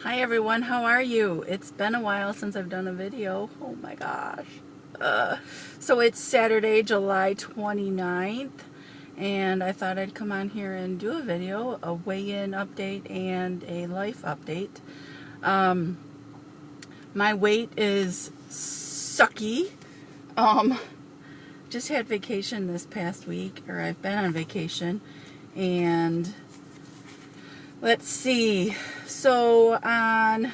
Hi everyone, how are you? It's been a while since I've done a video. Oh my gosh. So it's Saturday, July 29th, and I thought I'd come on here and do a video, a weigh-in update and a life update. My weight is sucky. Just had vacation this past week, or I've been on vacation, and let's see. So on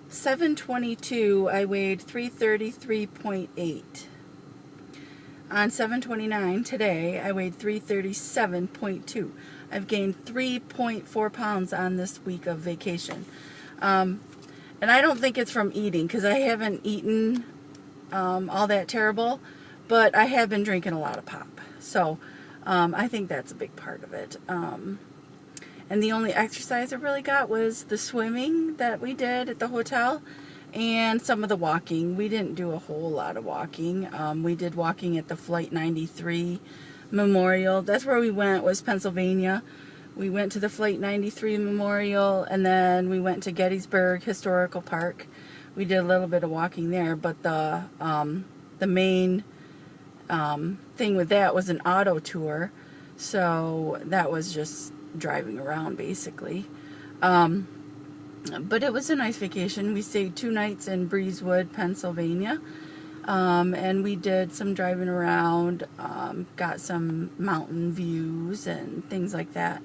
7/22, I weighed 333.8. On 7/29 today, I weighed 337.2. I've gained 3.4 pounds on this week of vacation. And I don't think it's from eating, because I haven't eaten all that terrible, but I have been drinking a lot of pop. So I think that's a big part of it. And the only exercise I really got was the swimming that we did at the hotel and some of the walking. We didn't do a whole lot of walking. We did walking at the Flight 93 Memorial. That's where we went, was Pennsylvania. We went to the Flight 93 Memorial, and then we went to Gettysburg Historical Park. We did a little bit of walking there, but the main thing with that was an auto tour. So that was just driving around basically. But it was a nice vacation. We stayed 2 nights in Breezewood, Pennsylvania, and we did some driving around, got some mountain views and things like that.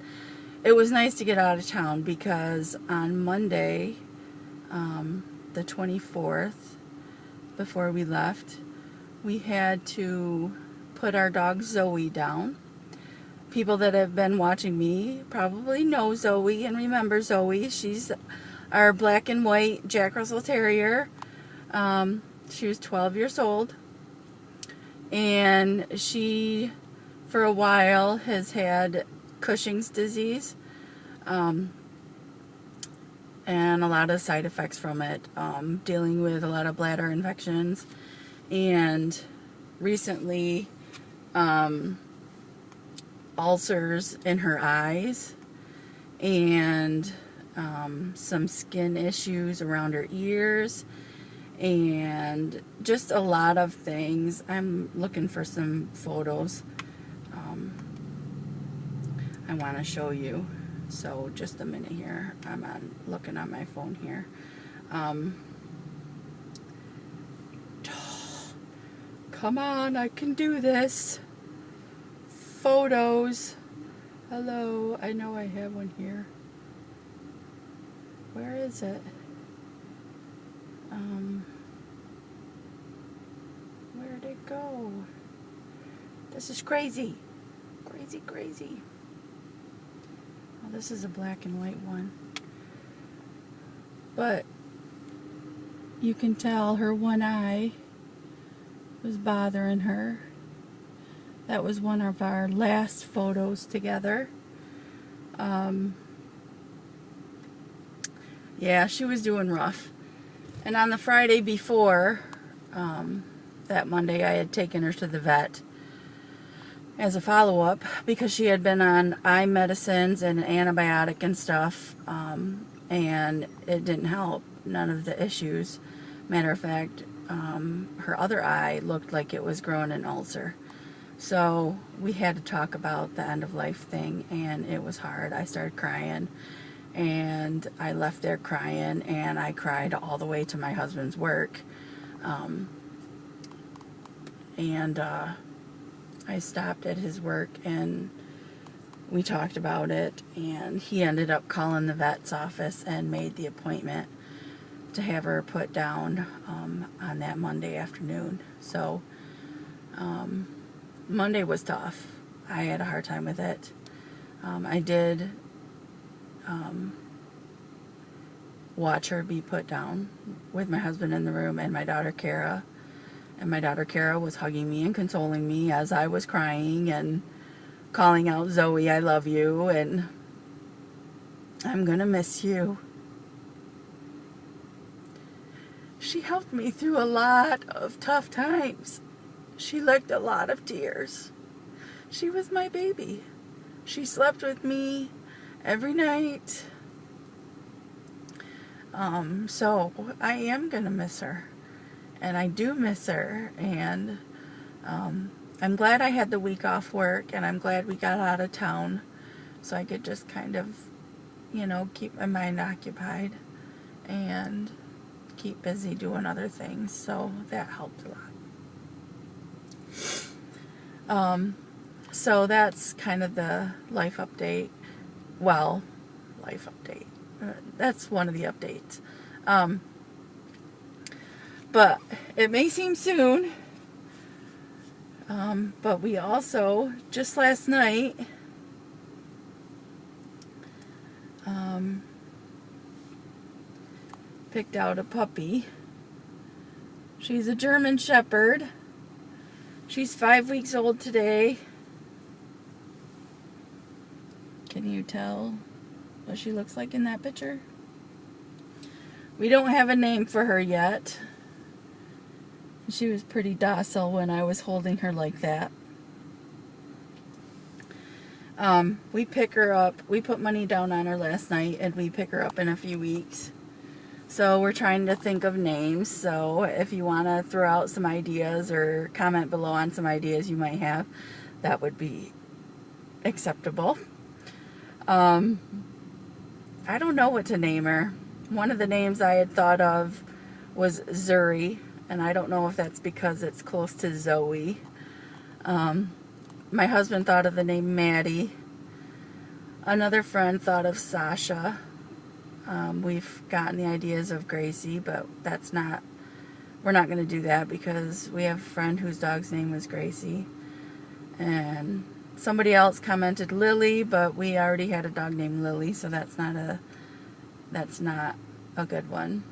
It was nice to get out of town because on Monday, the 24th, before we left, we had to put our dog Zoe down. People that have been watching me probably know Zoe and remember Zoe. She's our black and white Jack Russell Terrier. She was 12 years old, and she, for a while, has had Cushing's disease, and a lot of side effects from it, dealing with a lot of bladder infections, and recently, ulcers in her eyes, and some skin issues around her ears, and just a lot of things. I'm looking for some photos I want to show you. So just a minute here. I'm looking on my phone here. Come on, I can do this. Photos. Hello, I know I have one here. Where is it? Where'd it go? This is crazy. Crazy, crazy. Oh, this is a black and white one. But you can tell her one eye was bothering her. That was one of our last photos together. Yeah, she was doing rough. And on the Friday before, that Monday, I had taken her to the vet as a follow-up because she had been on eye medicines and an antibiotic and stuff, and it didn't help. None of the issues. Matter of fact, her other eye looked like it was growing an ulcer. So we had to talk about the end of life thing, and it was hard. I started crying, and I left there crying, and I cried all the way to my husband's work. I stopped at his work, and we talked about it, and he ended up calling the vet's office and made the appointment to have her put down on that Monday afternoon. So Monday was tough. I had a hard time with it. I did watch her be put down with my husband in the room and my daughter Kara. And my daughter Kara was hugging me and consoling me as I was crying and calling out, "Zoe, I love you, and I'm gonna miss you." She helped me through a lot of tough times. She licked a lot of tears. She was my baby. She slept with me every night. So I am going to miss her. And I do miss her. And I'm glad I had the week off work. And I'm glad we got out of town. So I could just kind of, keep my mind occupied. And keep busy doing other things. So that helped a lot. So that's kind of the life update. Well, life update. That's one of the updates. But it may seem soon. But we also, just last night, picked out a puppy. She's a German Shepherd. She's 5 weeks old today. Can you tell what she looks like in that picture? We don't have a name for her yet. She was pretty docile when I was holding her like that. We pick her up. We put money down on her last night, and we pick her up in a few weeks. So we're trying to think of names. So if you want to throw out some ideas or comment below on some ideas you might have, that would be acceptable. I don't know what to name her. One of the names I had thought of was Zuri, and I don't know if that's because it's close to Zoe. My husband thought of the name Maddie. Another friend thought of Sasha. We've gotten the ideas of Gracie, but we're not going to do that because we have a friend whose dog's name was Gracie. And somebody else commented Lily, but we already had a dog named Lily, so that's not a good one.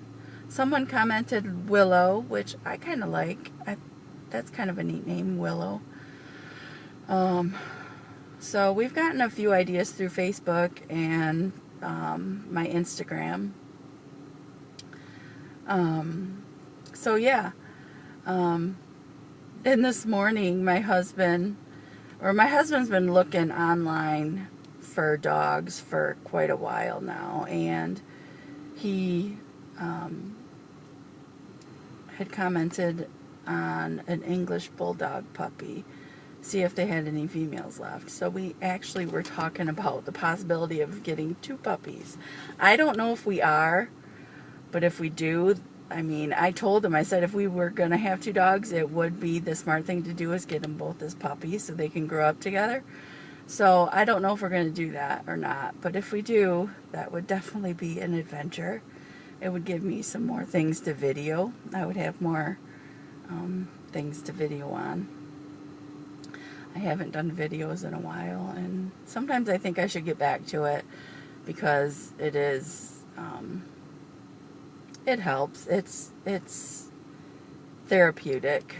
Someone commented Willow, which I kind of like. That's kind of a neat name, Willow. So we've gotten a few ideas through Facebook and my Instagram. So yeah. And this morning my husband's been looking online for dogs for quite a while now, and he had commented on an English Bulldog puppy, see if they had any females left. So we actually were talking about the possibility of getting 2 puppies. I don't know if we are, but if we do, I told him, I said if we were going to have 2 dogs, it would be the smart thing to do is get them both as puppies so they can grow up together. So I don't know if we're going to do that or not, but if we do, that would definitely be an adventure. It would give me some more things to video. I would have more things to video on. I haven't done videos in a while, and sometimes I think I should get back to it because it is, it helps. It's therapeutic.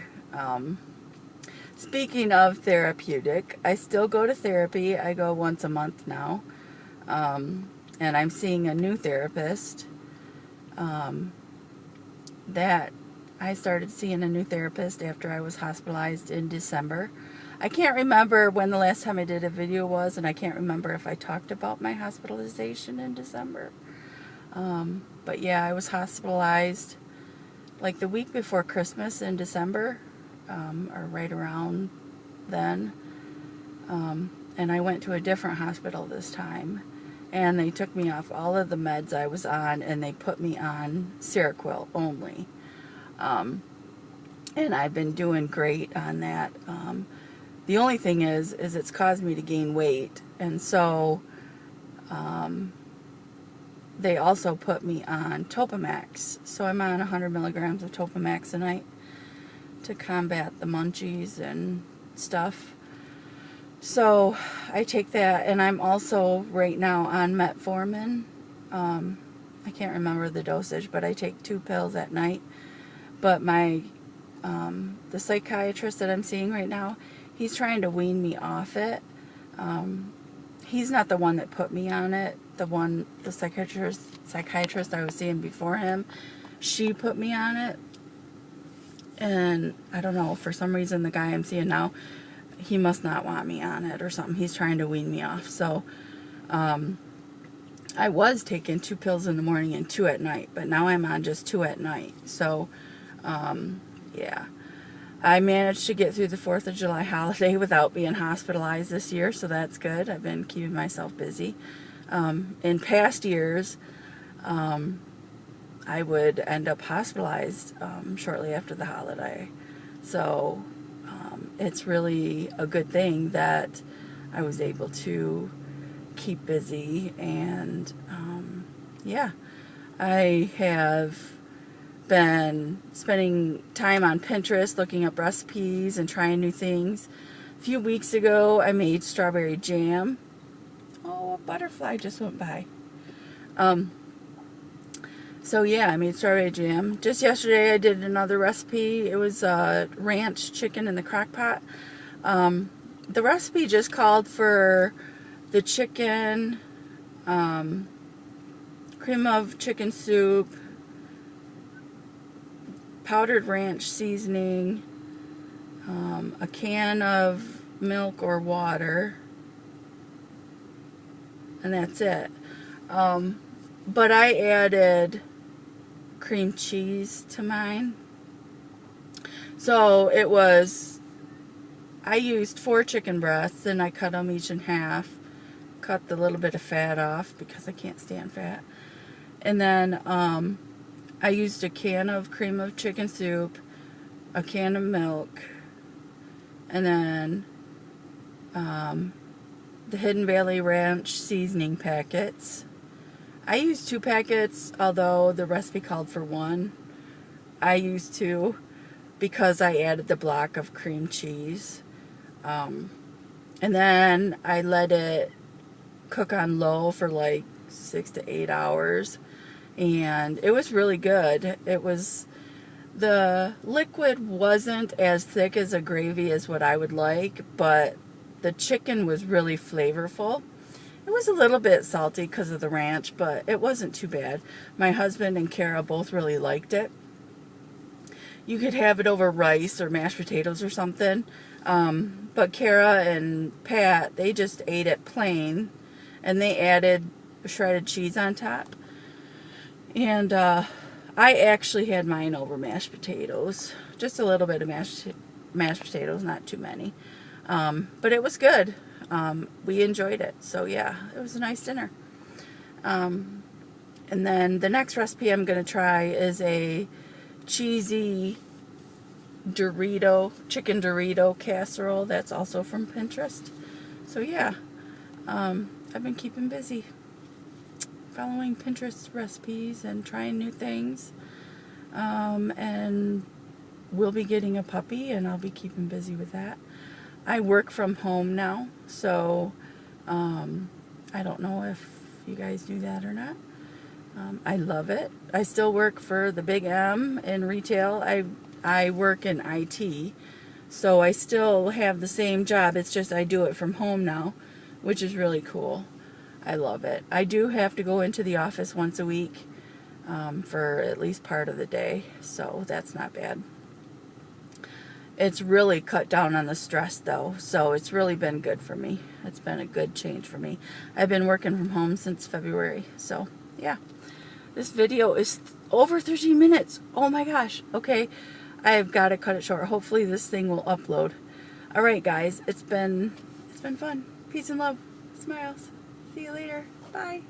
Speaking of therapeutic, I still go to therapy. I go once a month now, and I'm seeing a new therapist. That I started seeing a new therapist after I was hospitalized in December. I can't remember when the last time I did a video was, and I can't remember if I talked about my hospitalization in December. But yeah, I was hospitalized like the week before Christmas in December, or right around then. And I went to a different hospital this time, and they took me off all of the meds I was on, and they put me on Seroquel only. And I've been doing great on that. The only thing is it's caused me to gain weight, and so they also put me on Topamax. So I'm on 100 milligrams of Topamax a night to combat the munchies and stuff. So I take that, and I'm also right now on metformin. I can't remember the dosage, but I take 2 pills at night. But my the psychiatrist that I'm seeing right now, he's trying to wean me off it. He's not the one that put me on it. The psychiatrist I was seeing before him, she put me on it. And I don't know, for some reason the guy I'm seeing now, he must not want me on it or something. He's trying to wean me off. So I was taking 2 pills in the morning and 2 at night, but now I'm on just 2 at night. So, yeah. I managed to get through the 4th of July holiday without being hospitalized this year, so that's good. I've been keeping myself busy. In past years, I would end up hospitalized shortly after the holiday. So it's really a good thing that I was able to keep busy. And yeah, I have been spending time on Pinterest looking up recipes and trying new things. A few weeks ago I made strawberry jam. Oh, a butterfly just went by. So yeah, I made strawberry jam. Just yesterday I did another recipe. It was ranch chicken in the crock pot. The recipe just called for the chicken, cream of chicken soup, powdered ranch seasoning, a can of milk or water, and that's it. But I added cream cheese to mine. So it was, I used 4 chicken breasts and I cut them each in half, cut the little bit of fat off because I can't stand fat. And then I used a can of cream of chicken soup, a can of milk, and then the Hidden Valley Ranch seasoning packets. I used 2 packets, although the recipe called for 1. I used 2 because I added the block of cream cheese. And then I let it cook on low for like 6 to 8 hours. And it was really good. It was, the liquid wasn't as thick as a gravy as what I would like, but the chicken was really flavorful. It was a little bit salty because of the ranch, but it wasn't too bad. My husband and Kara both really liked it. You could have it over rice or mashed potatoes or something. But Kara and Pat, they just ate it plain, and they added shredded cheese on top. And I actually had mine over mashed potatoes. Just a little bit of mashed potatoes, not too many. But it was good. We enjoyed it. So yeah, it was a nice dinner. And then the next recipe I'm going to try is a cheesy chicken Dorito casserole. That's also from Pinterest. So yeah, I've been keeping busy following Pinterest recipes and trying new things. And we'll be getting a puppy, and I'll be keeping busy with that. I work from home now, so I don't know if you guys do that or not. I love it. I still work for the Big M in retail. I work in IT, so I still have the same job. It's just I do it from home now, which is really cool. I love it. I do have to go into the office once a week for at least part of the day, so that's not bad. It's really cut down on the stress though, so it's really been good for me. It's been a good change for me. I've been working from home since February, so yeah. This video is over 13 minutes. Oh my gosh. Okay, I've got to cut it short. Hopefully this thing will upload. All right, guys, it's been fun. Peace and love. Smiles. See you later. Bye.